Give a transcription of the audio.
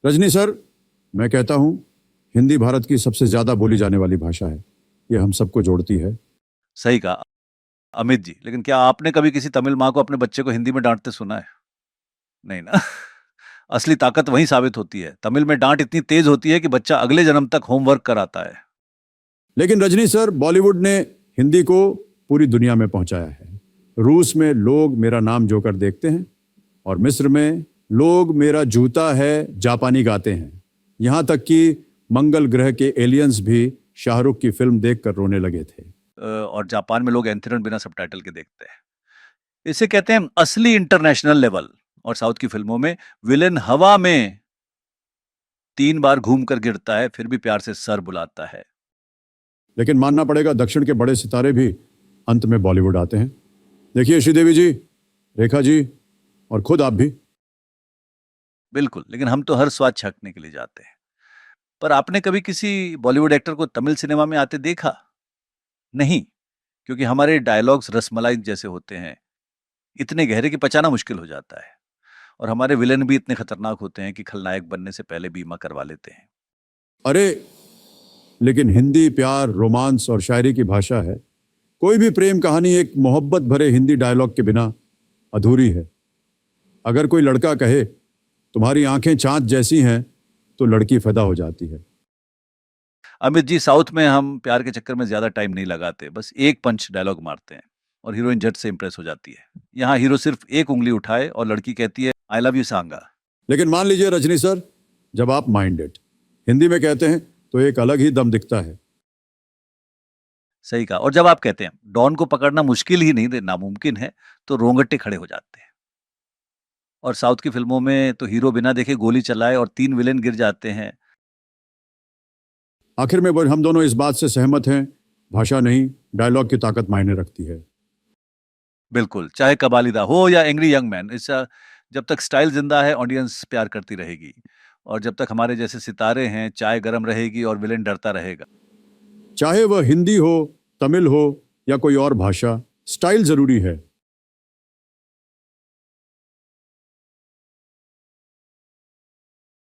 Rajni sir, मैं कहता हूं हिंदी भारत की सबसे ज्यादा बोली जाने वाली भाषा है। ये हम सबको जोड़ती है। सही कहा अमित जी, लेकिन क्या आपने कभी किसी तमिल माँ को अपने बच्चे को हिंदी में डांटते सुना है? नहीं ना। असली ताकत वहीं साबित होती है। तमिल में डांट इतनी तेज होती है कि बच्चा अगले जन्म तक होमवर्क कराता है। लेकिन रजनी सर, बॉलीवुड ने हिंदी को पूरी दुनिया में पहुंचाया है। रूस में लोग मेरा नाम जोकर देखते हैं और मिस्र में लोग मेरा जूता है जापानी गाते हैं। यहां तक कि मंगल ग्रह के एलियंस भी शाहरुख की फिल्म देखकर रोने लगे थे। और जापान में लोग एंथेरन बिना सबटाइटल के देखते हैं। इसे कहते हैं असली इंटरनेशनल लेवल। और साउथ की फिल्मों में विलेन हवा में 3 बार घूमकर गिरता है, फिर भी प्यार से सर बुलाता है। लेकिन मानना पड़ेगा, दक्षिण के बड़े सितारे भी अंत में बॉलीवुड आते हैं। देखिए श्रीदेवी जी, रेखा जी और खुद आप भी। बिल्कुल, लेकिन हम तो हर स्वाद चखने के लिए जाते हैं। पर आपने कभी किसी बॉलीवुड एक्टर को तमिल सिनेमा में आते देखा? नहीं, क्योंकि हमारे डायलॉग्स रसमलाई जैसे होते हैं, इतने गहरे कि पचाना मुश्किल हो जाता है। और हमारे विलेन भी इतने खतरनाक होते हैं कि खलनायक बनने से पहले बीमा करवा लेते हैं। अरे, लेकिन हिंदी प्यार, रोमांस और शायरी की भाषा है। कोई भी प्रेम कहानी एक मोहब्बत भरे हिंदी डायलॉग के बिना अधूरी है। अगर कोई लड़का कहे तुम्हारी आंखें चांद जैसी हैं, तो लड़की फिदा हो जाती है। अमित जी, साउथ में हम प्यार के चक्कर में ज्यादा टाइम नहीं लगाते, बस एक पंच डायलॉग मारते हैं और हीरोइन झट से इंप्रेस हो जाती है। यहाँ हीरो सिर्फ एक उंगली उठाए और लड़की कहती है आई लव यू सांगा। लेकिन मान लीजिए रजनी सर, जब आप माइंडेड हिंदी में कहते हैं तो एक अलग ही दम दिखता है। सही कहा। और जब आप कहते हैं डॉन को पकड़ना मुश्किल ही नहीं, नामुमकिन है, तो रोंगटे खड़े हो जाते हैं। और साउथ की फिल्मों में तो हीरो बिना देखे गोली चलाए और 3 विलेन गिर जाते हैं। आखिर में हम दोनों इस बात से सहमत हैं, भाषा नहीं, डायलॉग की ताकत मायने रखती है। बिल्कुल, चाहे कबालिदा हो या एंग्री यंग मैन, इसका जब तक स्टाइल जिंदा है ऑडियंस प्यार करती रहेगी। और जब तक हमारे जैसे सितारे हैं, चाय गर्म रहेगी और विलेन डरता रहेगा। चाहे वह हिंदी हो, तमिल हो या कोई और भाषा, स्टाइल जरूरी है।